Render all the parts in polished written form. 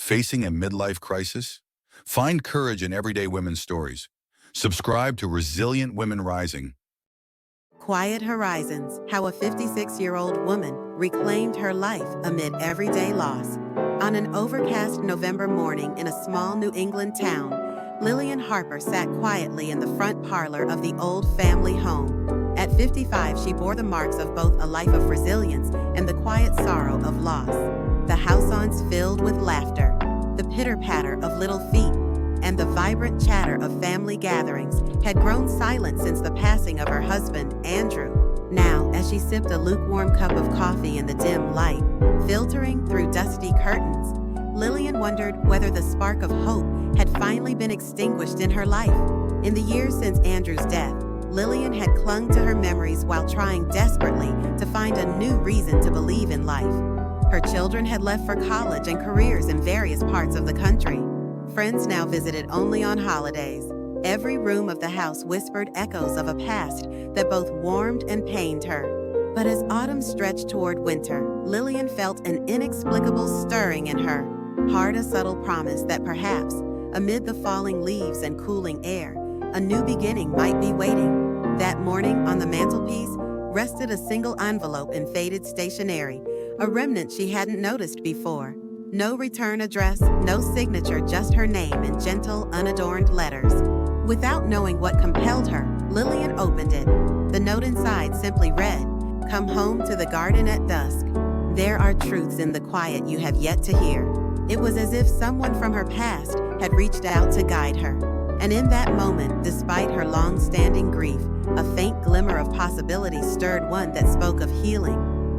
Facing a midlife crisis? Find courage in everyday women's stories. Subscribe to Resilient Women Rising. Quiet Horizons: How a 56-year-old woman reclaimed her life amid everyday loss. On an overcast November morning in a small New England town, Lilian Harper sat quietly in the front parlor of the old family home. At 55, she bore the marks of both a life of resilience and the quiet sorrow of loss. The house-ons filled with laughter, the pitter-patter of little feet, and the vibrant chatter of family gatherings had grown silent since the passing of her husband, Andrew. Now, as she sipped a lukewarm cup of coffee in the dim light, filtering through dusty curtains, Lilian wondered whether the spark of hope had finally been extinguished in her life. In the years since Andrew's death, Lilian had clung to her memories while trying desperately to find a new reason to believe in life. Her children had left for college and careers in various parts of the country. Friends now visited only on holidays. Every room of the house whispered echoes of a past that both warmed and pained her. But as autumn stretched toward winter, Lilian felt an inexplicable stirring in her heart, a subtle promise that perhaps, amid the falling leaves and cooling air, a new beginning might be waiting. That morning, on the mantelpiece, rested a single envelope in faded stationery, a remnant she hadn't noticed before. No return address, no signature, just her name in gentle, unadorned letters. Without knowing what compelled her, Lilian opened it. The note inside simply read, "Come home to the garden at dusk. There are truths in the quiet you have yet to hear." It was as if someone from her past had reached out to guide her. And in that moment, despite her long-standing grief, a faint glimmer of possibility stirred one that spoke of healing,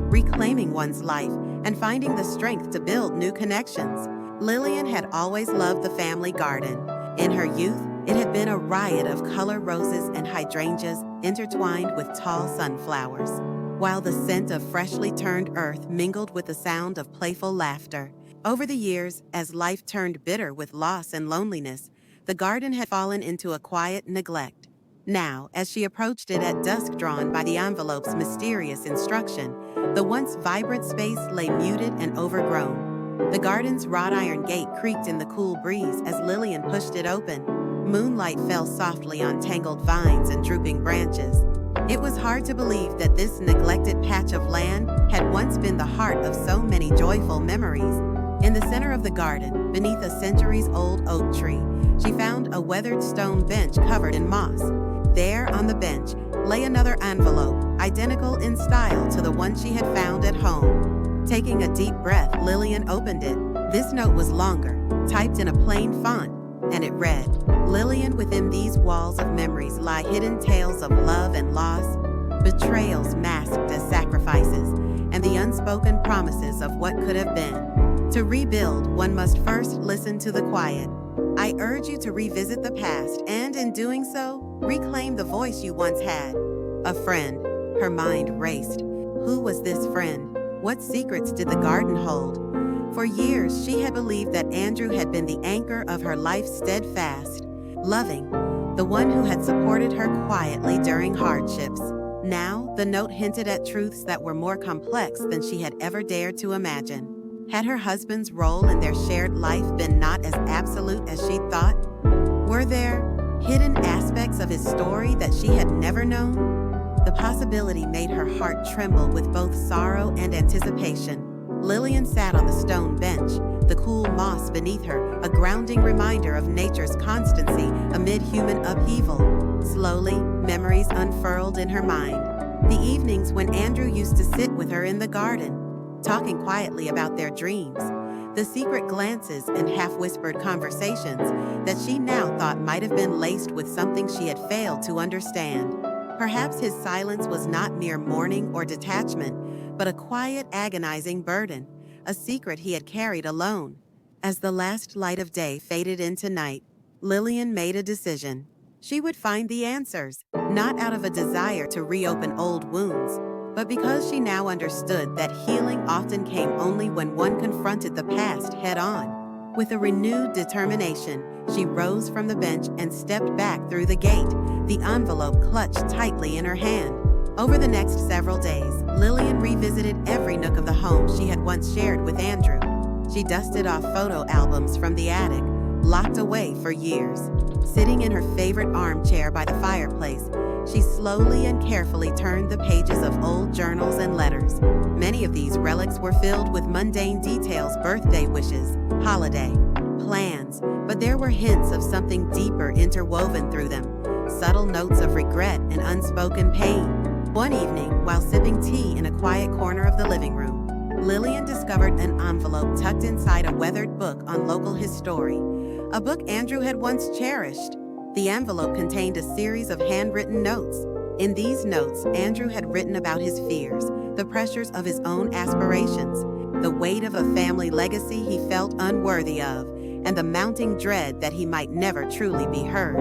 reclaiming one's life, and finding the strength to build new connections. Lilian had always loved the family garden. In her youth, it had been a riot of color roses and hydrangeas intertwined with tall sunflowers, while the scent of freshly turned earth mingled with the sound of playful laughter. Over the years, as life turned bitter with loss and loneliness, the garden had fallen into a quiet neglect. Now, as she approached it at dusk, drawn by the envelope's mysterious instruction, the once vibrant space lay muted and overgrown. The garden's wrought iron gate creaked in the cool breeze as Lilian pushed it open. Moonlight fell softly on tangled vines and drooping branches. It was hard to believe that this neglected patch of land had once been the heart of so many joyful memories. In the center of the garden, beneath a centuries-old oak tree, she found a weathered stone bench covered in moss. There, on the bench, lay another envelope, identical in style to the one she had found at home. Taking a deep breath, Lilian opened it. This note was longer, typed in a plain font, and it read, "Lilian, within these walls of memories lie hidden tales of love and loss, betrayals masked as sacrifices, and the unspoken promises of what could have been. To rebuild, one must first listen to the quiet. I urge you to revisit the past and, in doing so, reclaim the voice you once had." A friend. Her mind raced. Who was this friend? What secrets did the garden hold? For years, she had believed that Andrew had been the anchor of her life, steadfast, loving, the one who had supported her quietly during hardships. Now, the note hinted at truths that were more complex than she had ever dared to imagine. Had her husband's role in their shared life been not as absolute as she thought? Were there hidden aspects of his story that she had never known? The possibility made her heart tremble with both sorrow and anticipation. Lilian sat on the stone bench, the cool moss beneath her, a grounding reminder of nature's constancy amid human upheaval. Slowly, memories unfurled in her mind. The evenings when Andrew used to sit with her in the garden, talking quietly about their dreams. The secret glances and half-whispered conversations that she now thought might have been laced with something she had failed to understand. Perhaps his silence was not mere mourning or detachment, but a quiet, agonizing burden, a secret he had carried alone. As the last light of day faded into night, Lilian made a decision. She would find the answers, not out of a desire to reopen old wounds, but because she now understood that healing often came only when one confronted the past head-on. With a renewed determination, she rose from the bench and stepped back through the gate, the envelope clutched tightly in her hand. Over the next several days, Lilian revisited every nook of the home she had once shared with Andrew. She dusted off photo albums from the attic, locked away for years. Sitting in her favorite armchair by the fireplace, she slowly and carefully turned the pages of old journals and letters. Many of these relics were filled with mundane details, birthday wishes, holiday plans, but there were hints of something deeper interwoven through them, subtle notes of regret and unspoken pain. One evening, while sipping tea in a quiet corner of the living room, Lilian discovered an envelope tucked inside a weathered book on local history, a book Andrew had once cherished. The envelope contained a series of handwritten notes. In these notes, Andrew had written about his fears, the pressures of his own aspirations, the weight of a family legacy he felt unworthy of, and the mounting dread that he might never truly be heard.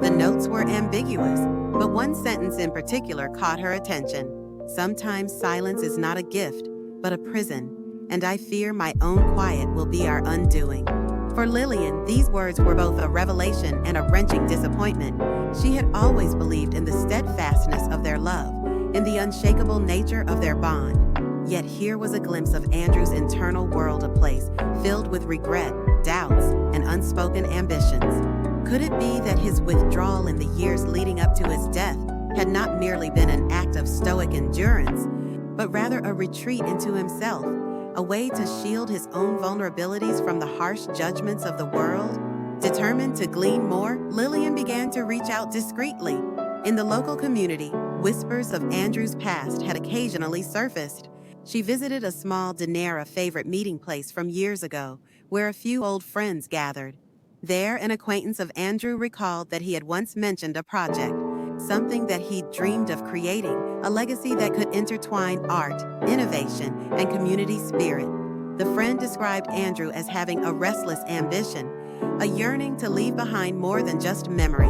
The notes were ambiguous, but one sentence in particular caught her attention. Sometimes silence is not a gift, but a prison, and I fear my own quiet will be our undoing. For Lilian, these words were both a revelation and a wrenching disappointment. She had always believed in the steadfastness of their love, in the unshakable nature of their bond. Yet here was a glimpse of Andrew's internal world, a place filled with regret, doubts, and unspoken ambitions. Could it be that his withdrawal in the years leading up to his death had not merely been an act of stoic endurance, but rather a retreat into himself, a way to shield his own vulnerabilities from the harsh judgments of the world? Determined to glean more, Lilian began to reach out discreetly. In the local community, whispers of Andrew's past had occasionally surfaced. She visited a small Dinera favorite meeting place from years ago, where a few old friends gathered. There, an acquaintance of Andrew recalled that he had once mentioned a project, something that he'd dreamed of creating, a legacy that could intertwine art, innovation, and community spirit. The friend described Andrew as having a restless ambition, a yearning to leave behind more than just memory.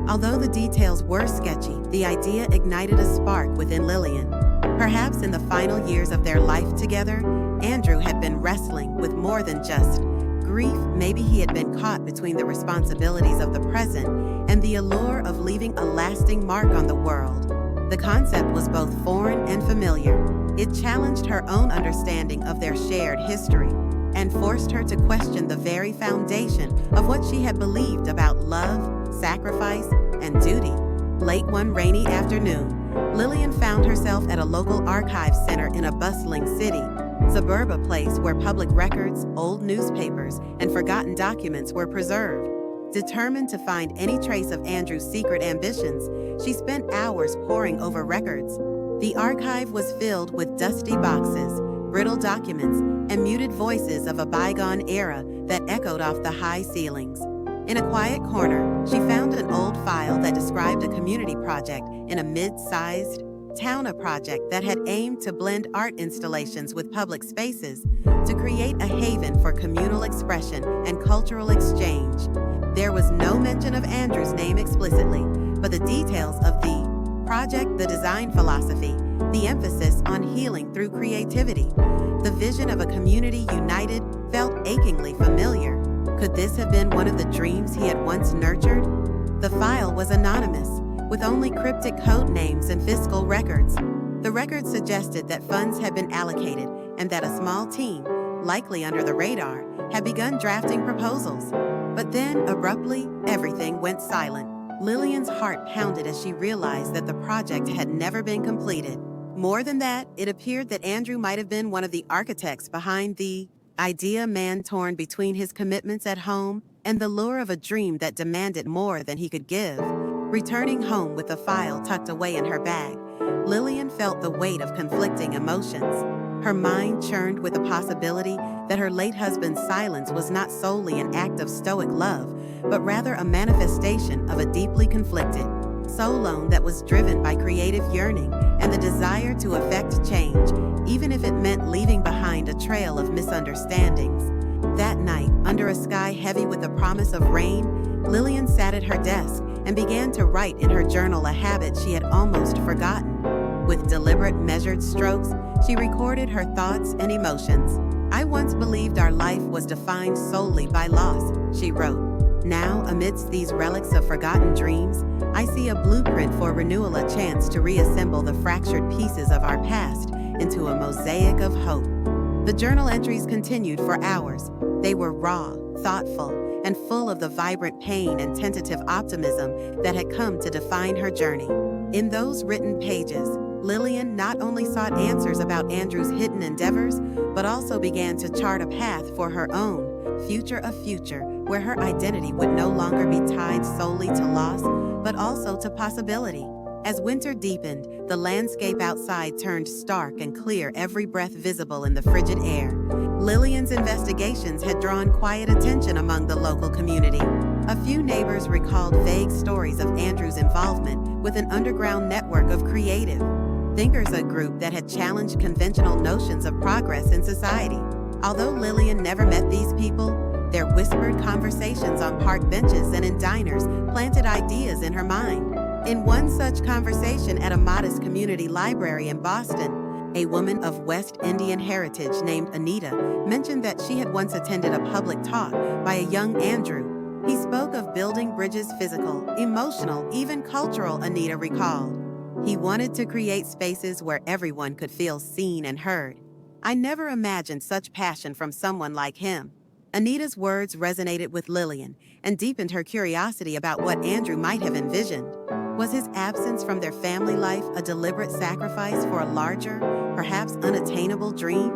Although the details were sketchy, the idea ignited a spark within Lilian. Perhaps in the final years of their life together, Andrew had been wrestling with more than just grief. Maybe he had been caught between the responsibilities of the present and the allure of leaving a lasting mark on the world. The concept was both foreign and familiar. It challenged her own understanding of their shared history and forced her to question the very foundation of what she had believed about love, sacrifice, and duty. Late one rainy afternoon, Lilian found herself at a local archive center in a bustling city, suburb, a place where public records, old newspapers, and forgotten documents were preserved. Determined to find any trace of Andrew's secret ambitions, she spent hours poring over records. The archive was filled with dusty boxes, brittle documents, and muted voices of a bygone era that echoed off the high ceilings. In a quiet corner, she found an old file that described a community project in a mid-sized town, a project that had aimed to blend art installations with public spaces to create a haven for communal expression and cultural exchange. There was no mention of Andrew's name explicitly, but the details of the project, the design philosophy, the emphasis on healing through creativity, the vision of a community united felt achingly familiar. Could this have been one of the dreams he had once nurtured? The file was anonymous, with only cryptic code names and fiscal records. The records suggested that funds had been allocated and that a small team, likely under the radar, had begun drafting proposals. But then, abruptly, everything went silent. Lilian's heart pounded as she realized that the project had never been completed. More than that, it appeared that Andrew might have been one of the architects behind the idea, man torn between his commitments at home and the lure of a dream that demanded more than he could give. Returning home with the file tucked away in her bag, Lilian felt the weight of conflicting emotions. Her mind churned with the possibility that her late husband's silence was not solely an act of stoic love, but rather a manifestation of a deeply conflicted soul lone that was driven by creative yearning and the desire to effect change, even if it meant leaving behind a trail of misunderstandings. That night, under a sky heavy with the promise of rain, Lilian sat at her desk and began to write in her journal, a habit she had almost forgotten. With deliberate, measured strokes, she recorded her thoughts and emotions. "I once believed our life was defined solely by loss," she wrote. "Now, amidst these relics of forgotten dreams, I see a blueprint for renewal, a chance to reassemble the fractured pieces of our past into a mosaic of hope." The journal entries continued for hours. They were raw, thoughtful, and full of the vibrant pain and tentative optimism that had come to define her journey. In those written pages, Lilian not only sought answers about Andrew's hidden endeavors, but also began to chart a path for her own, a future where her identity would no longer be tied solely to loss, but also to possibility. As winter deepened, the landscape outside turned stark and clear, every breath visible in the frigid air. Lilian's investigations had drawn quiet attention among the local community. A few neighbors recalled vague stories of Andrew's involvement with an underground network of creative thinkers, a group that had challenged conventional notions of progress in society. Although Lilian never met these people, their whispered conversations on park benches and in diners planted ideas in her mind. In one such conversation at a modest community library in Boston, a woman of West Indian heritage named Anita mentioned that she had once attended a public talk by a young Andrew. He spoke of building bridges, physical, emotional, even cultural, Anita recalled. He wanted to create spaces where everyone could feel seen and heard. I never imagined such passion from someone like him. Anita's words resonated with Lilian and deepened her curiosity about what Andrew might have envisioned. Was his absence from their family life a deliberate sacrifice for a larger, perhaps unattainable dream?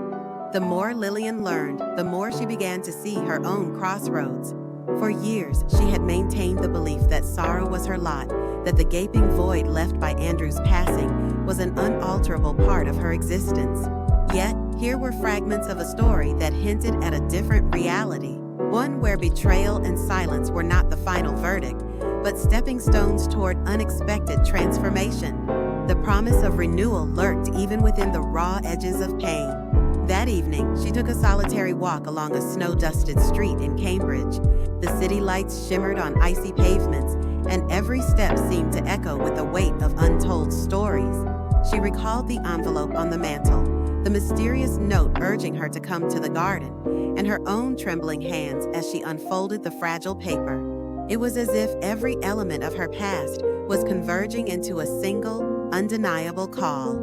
The more Lilian learned, the more she began to see her own crossroads. For years, she had maintained the belief that sorrow was her lot, that the gaping void left by Andrew's passing was an unalterable part of her existence. Yet, here were fragments of a story that hinted at a different reality, one where betrayal and silence were not the final verdict, but stepping stones toward unexpected transformation. The promise of renewal lurked even within the raw edges of pain. That evening, she took a solitary walk along a snow-dusted street in Cambridge. The city lights shimmered on icy pavements, and every step seemed to echo with the weight of untold stories. She recalled the envelope on the mantel, the mysterious note urging her to come to the garden, and her own trembling hands as she unfolded the fragile paper. It was as if every element of her past was converging into a single, undeniable call.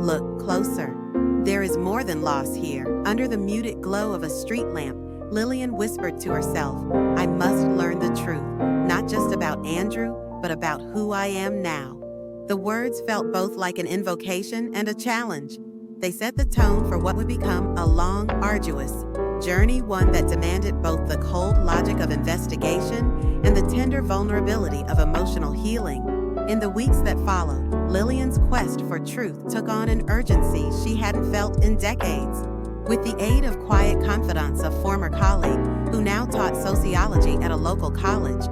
Look closer. There is more than loss here. Under the muted glow of a street lamp, Lilian whispered to herself, I must learn the truth, not just about Andrew, but about who I am now. The words felt both like an invocation and a challenge. They set the tone for what would become a long, arduous journey, one that demanded both the cold logic of investigation and the tender vulnerability of emotional healing. In the weeks that followed, Lilian's quest for truth took on an urgency she hadn't felt in decades. With the aid of quiet confidants, a former colleague who now taught sociology at a local college,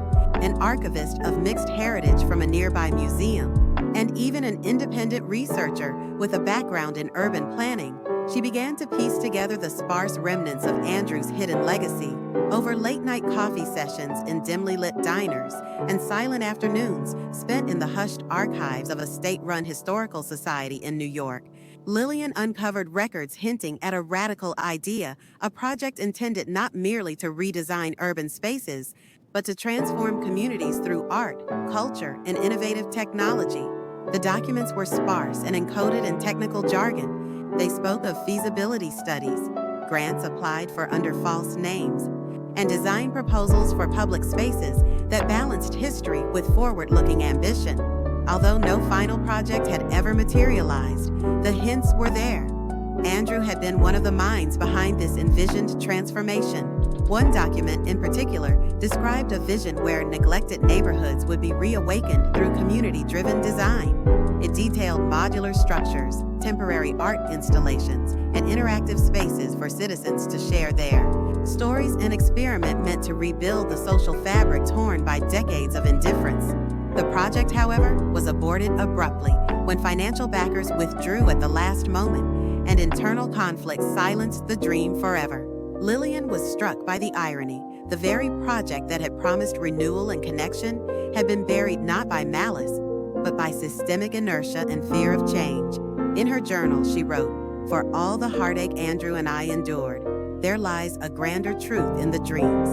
an archivist of mixed heritage from a nearby museum, and even an independent researcher with a background in urban planning, she began to piece together the sparse remnants of Andrew's hidden legacy. Over late-night coffee sessions in dimly lit diners and silent afternoons spent in the hushed archives of a state-run historical society in New York, Lilian uncovered records hinting at a radical idea, a project intended not merely to redesign urban spaces, but to transform communities through art, culture, and innovative technology. The documents were sparse and encoded in technical jargon. They spoke of feasibility studies, grants applied for under false names, and design proposals for public spaces that balanced history with forward-looking ambition. Although no final project had ever materialized, the hints were there. Andrew had been one of the minds behind this envisioned transformation. One document in particular described a vision where neglected neighborhoods would be reawakened through community-driven design. It detailed modular structures, temporary art installations, and interactive spaces for citizens to share their stories, an experiment meant to rebuild the social fabric torn by decades of indifference. The project, however, was aborted abruptly when financial backers withdrew at the last moment and internal conflict silenced the dream forever. Lilian was struck by the irony. The very project that had promised renewal and connection had been buried not by malice, but by systemic inertia and fear of change. In her journal, she wrote, "For all the heartache Andrew and I endured, there lies a grander truth in the dreams.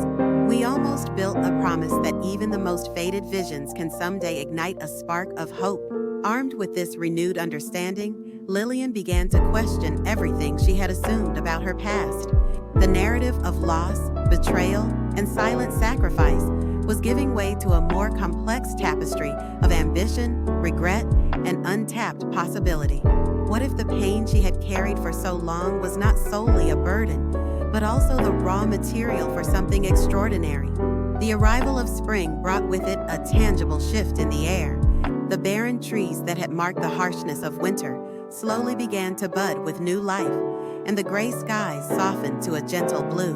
We almost built a promise that even the most faded visions can someday ignite a spark of hope." Armed with this renewed understanding, Lilian began to question everything she had assumed about her past. The narrative of loss, betrayal, and silent sacrifice was giving way to a more complex tapestry of ambition, regret, and untapped possibility. What if the pain she had carried for so long was not solely a burden, but also the raw material for something extraordinary? The arrival of spring brought with it a tangible shift in the air. The barren trees that had marked the harshness of winter slowly began to bud with new life, and the gray skies softened to a gentle blue.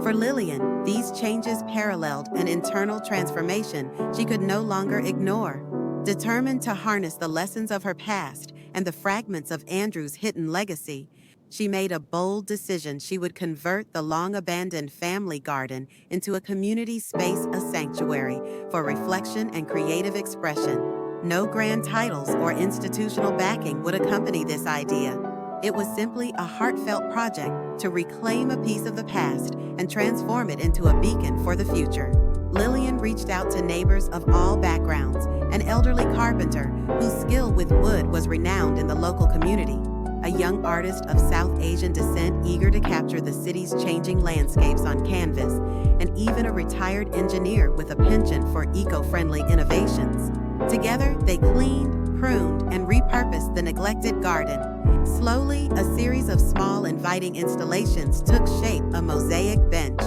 For Lilian, these changes paralleled an internal transformation she could no longer ignore. Determined to harness the lessons of her past and the fragments of Andrew's hidden legacy, she made a bold decision. She would convert the long-abandoned family garden into a community space, a sanctuary for reflection and creative expression. No grand titles or institutional backing would accompany this idea. It was simply a heartfelt project to reclaim a piece of the past and transform it into a beacon for the future. Lilian reached out to neighbors of all backgrounds, an elderly carpenter whose skill with wood was renowned in the local community, a young artist of South Asian descent eager to capture the city's changing landscapes on canvas, and even a retired engineer with a penchant for eco-friendly innovations. Together, they cleaned, pruned, and repurposed the neglected garden. Slowly, a series of small, inviting installations took shape: a mosaic bench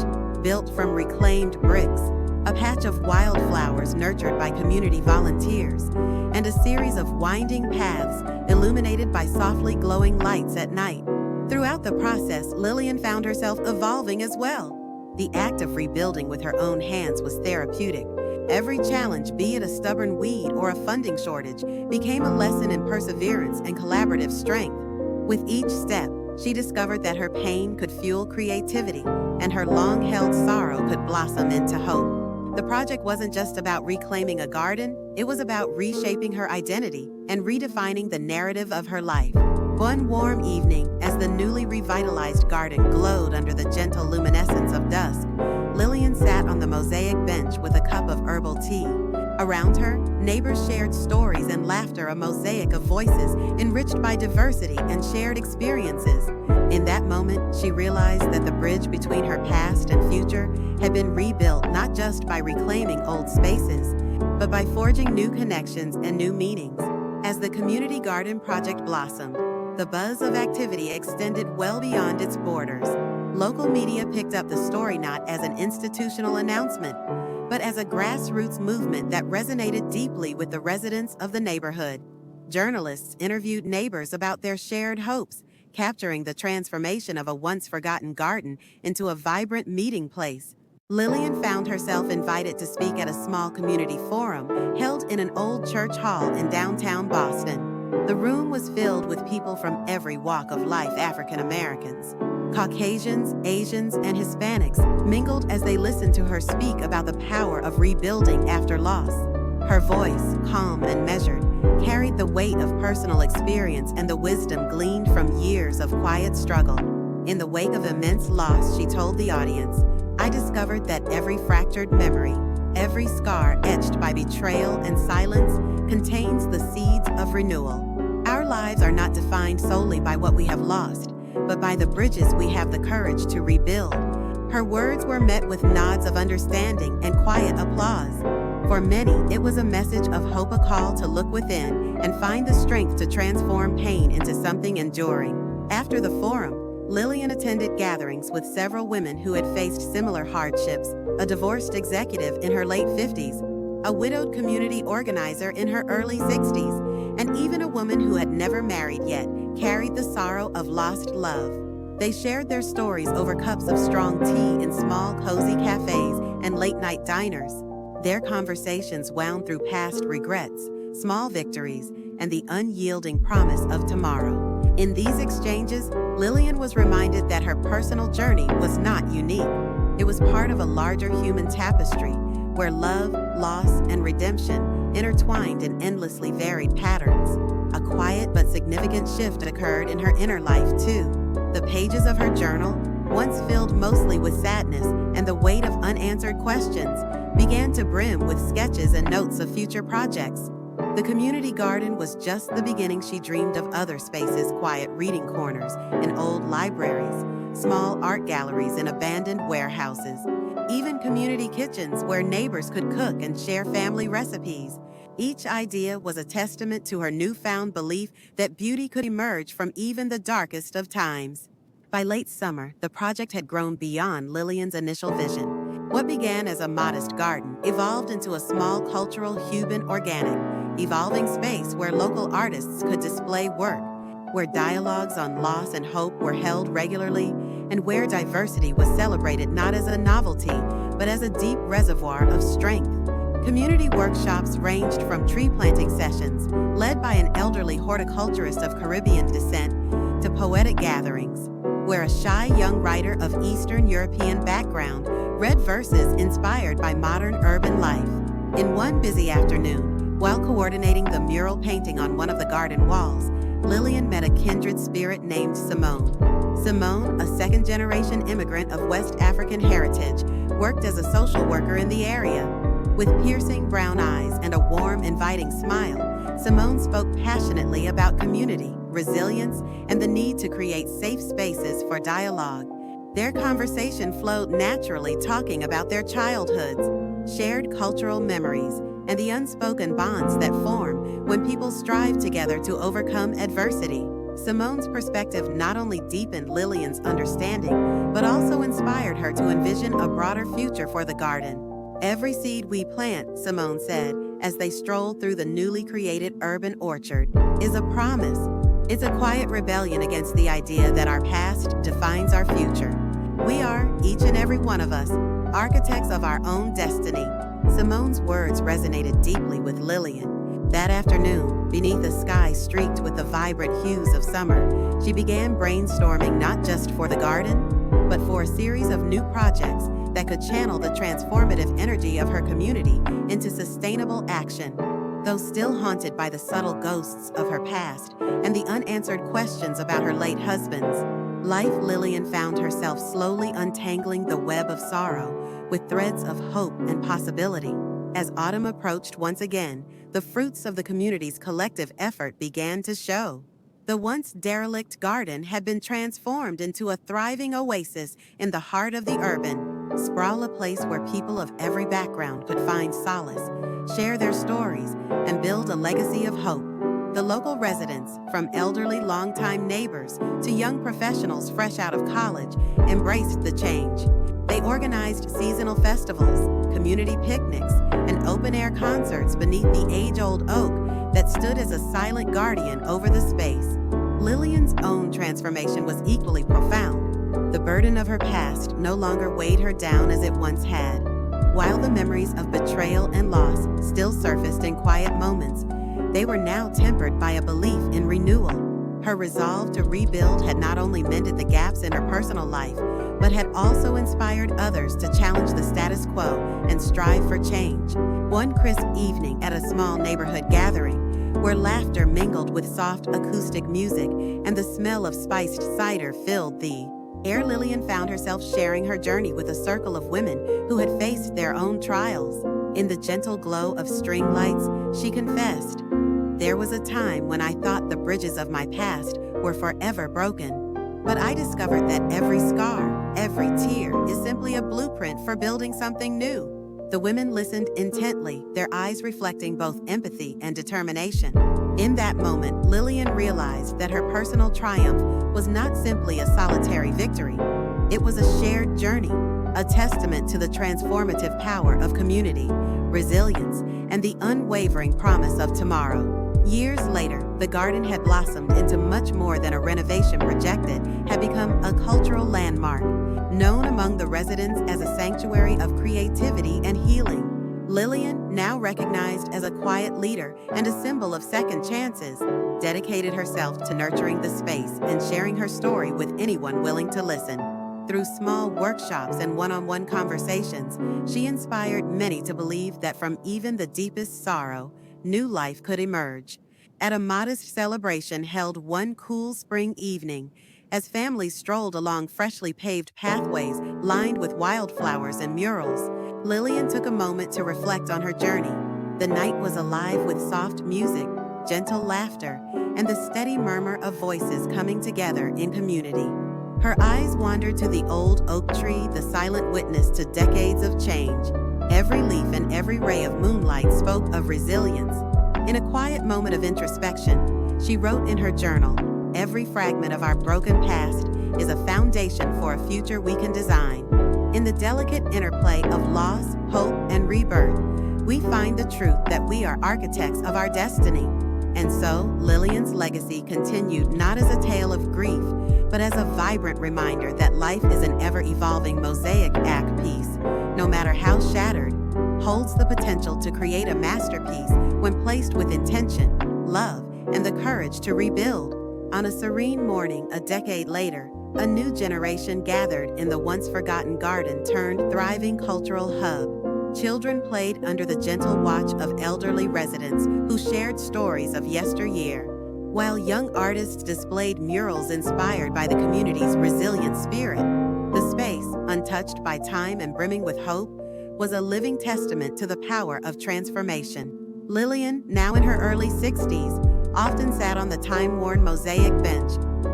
built from reclaimed bricks, a patch of wildflowers nurtured by community volunteers, and a series of winding paths illuminated by softly glowing lights at night. Throughout the process, Lilian found herself evolving as well. The act of rebuilding with her own hands was therapeutic. Every challenge, be it a stubborn weed or a funding shortage, became a lesson in perseverance and collaborative strength. With each step, she discovered that her pain could fuel creativity, and her long-held sorrow could blossom into hope. The project wasn't just about reclaiming a garden, it was about reshaping her identity and redefining the narrative of her life. One warm evening, as the newly revitalized garden glowed under the gentle luminescence of dusk, Lilian sat on the mosaic bench with a cup of herbal tea. Around her, neighbors shared stories and laughter, a mosaic of voices enriched by diversity and shared experiences. In that moment, she realized that the bridge between her past and future had been rebuilt not just by reclaiming old spaces, but by forging new connections and new meanings. As the community garden project blossomed, the buzz of activity extended well beyond its borders. Local media picked up the story not as an institutional announcement, but as a grassroots movement that resonated deeply with the residents of the neighborhood. Journalists interviewed neighbors about their shared hopes, capturing the transformation of a once-forgotten garden into a vibrant meeting place. Lilian found herself invited to speak at a small community forum held in an old church hall in downtown Boston. The room was filled with people from every walk of life: African Americans, Caucasians, Asians, and Hispanics mingled as they listened to her speak about the power of rebuilding after loss. Her voice, calm and measured, carried the weight of personal experience and the wisdom gleaned from years of quiet struggle. In the wake of immense loss, she told the audience, "I discovered that every fractured memory, every scar etched by betrayal and silence, contains the seeds of renewal. Our lives are not defined solely by what we have lost, but by the bridges we have the courage to rebuild." Her words were met with nods of understanding and quiet applause. For many, it was a message of hope, a call to look within and find the strength to transform pain into something enduring. After the forum, Lilian attended gatherings with several women who had faced similar hardships: a divorced executive in her late 50s, a widowed community organizer in her early 60s, and even a woman who had never married yet carried the sorrow of lost love. They shared their stories over cups of strong tea in small, cozy cafes and late-night diners. Their conversations wound through past regrets, small victories, and the unyielding promise of tomorrow. In these exchanges, Lilian was reminded that her personal journey was not unique. It was part of a larger human tapestry where love, loss, and redemption intertwined in endlessly varied patterns. A quiet but significant shift occurred in her inner life, too. The pages of her journal, once filled mostly with sadness and the weight of unanswered questions, began to brim with sketches and notes of future projects. The community garden was just the beginning. She dreamed of other spaces, quiet reading corners in old libraries, small art galleries in abandoned warehouses, even community kitchens where neighbors could cook and share family recipes. Each idea was a testament to her newfound belief that beauty could emerge from even the darkest of times. By late summer, the project had grown beyond Lilian's initial vision. What began as a modest garden evolved into a small cultural Cuban organic, evolving space where local artists could display work, where dialogues on loss and hope were held regularly, and where diversity was celebrated not as a novelty, but as a deep reservoir of strength. Community workshops ranged from tree planting sessions, led by an elderly horticulturist of Caribbean descent, to poetic gatherings, where a shy young writer of Eastern European background read verses inspired by modern urban life. In one busy afternoon, while coordinating the mural painting on one of the garden walls, Lilian met a kindred spirit named Simone. Simone, a second-generation immigrant of West African heritage, worked as a social worker in the area. With piercing brown eyes and a warm, inviting smile, Simone spoke passionately about community, resilience, and the need to create safe spaces for dialogue. Their conversation flowed naturally, talking about their childhoods, shared cultural memories, and the unspoken bonds that form when people strive together to overcome adversity. Simone's perspective not only deepened Lilian's understanding, but also inspired her to envision a broader future for the garden. "Every seed we plant," Simone said, as they strolled through the newly created urban orchard, "is a promise. It's a quiet rebellion against the idea that our past defines our future. We are, each and every one of us, architects of our own destiny." Simone's words resonated deeply with Lilian. That afternoon, beneath a sky streaked with the vibrant hues of summer, she began brainstorming not just for the garden, but for a series of new projects that could channel the transformative energy of her community into sustainable action. Though still haunted by the subtle ghosts of her past and the unanswered questions about her late husband's life, Lilian found herself slowly untangling the web of sorrow with threads of hope and possibility. As autumn approached once again, the fruits of the community's collective effort began to show. The once derelict garden had been transformed into a thriving oasis in the heart of the urban sprawl, a place where people of every background could find solace, share their stories, and build a legacy of hope. The local residents, from elderly longtime neighbors to young professionals fresh out of college, embraced the change. They organized seasonal festivals, community picnics, and open-air concerts beneath the age-old oak that stood as a silent guardian over the space. Lilian's own transformation was equally profound. The burden of her past no longer weighed her down as it once had. While the memories of betrayal and loss still surfaced in quiet moments, they were now tempered by a belief in renewal. Her resolve to rebuild had not only mended the gaps in her personal life, but had also inspired others to challenge the status quo and strive for change. One crisp evening at a small neighborhood gathering, where laughter mingled with soft acoustic music and the smell of spiced cider filled the air, Lilian found herself sharing her journey with a circle of women who had faced their own trials. In the gentle glow of string lights, she confessed, "There was a time when I thought the bridges of my past were forever broken. But I discovered that every scar, every tear, is simply a blueprint for building something new." The women listened intently, their eyes reflecting both empathy and determination. In that moment, Lilian realized that her personal triumph was not simply a solitary victory. It was a shared journey, a testament to the transformative power of community, resilience, and the unwavering promise of tomorrow. Years later, the garden had blossomed into much more than a renovation project. It had become a cultural landmark, known among the residents as a sanctuary of creativity and healing. Lilian, now recognized as a quiet leader and a symbol of second chances, dedicated herself to nurturing the space and sharing her story with anyone willing to listen. Through small workshops and one-on-one conversations, she inspired many to believe that from even the deepest sorrow, new life could emerge. At a modest celebration held one cool spring evening, as families strolled along freshly paved pathways lined with wildflowers and murals, Lilian took a moment to reflect on her journey. The night was alive with soft music, gentle laughter, and the steady murmur of voices coming together in community. Her eyes wandered to the old oak tree, the silent witness to decades of change. Every leaf and every ray of moonlight spoke of resilience. In a quiet moment of introspection, she wrote in her journal, "Every fragment of our broken past is a foundation for a future we can design." In the delicate interplay of loss, hope, and rebirth, we find the truth that we are architects of our destiny. And so, Lilian's legacy continued not as a tale of grief, but as a vibrant reminder that life is an ever-evolving mosaic act piece, no matter how shattered, holds the potential to create a masterpiece when placed with intention, love, and the courage to rebuild. On a serene morning a decade later, a new generation gathered in the once-forgotten garden turned thriving cultural hub. Children played under the gentle watch of elderly residents who shared stories of yesteryear, while young artists displayed murals inspired by the community's resilient spirit. The space, untouched by time and brimming with hope, was a living testament to the power of transformation. Lilian, now in her early 60s, often sat on the time-worn mosaic bench,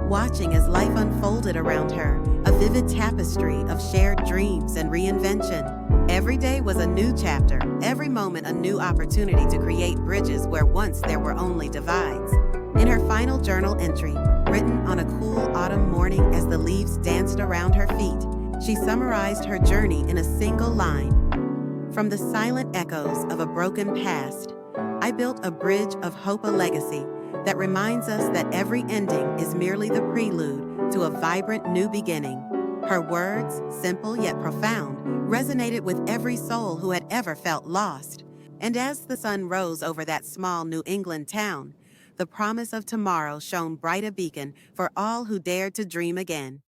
watching as life unfolded around her, a vivid tapestry of shared dreams and reinvention. Every day was a new chapter, every moment a new opportunity to create bridges where once there were only divides. In her final journal entry, written on a cool autumn morning as the leaves danced around her feet, she summarized her journey in a single line. "From the silent echoes of a broken past, I built a bridge of hope, a legacy that reminds us that every ending is merely the prelude to a vibrant new beginning." Her words, simple yet profound, resonated with every soul who had ever felt lost. And as the sun rose over that small New England town, the promise of tomorrow shone bright, a beacon for all who dared to dream again.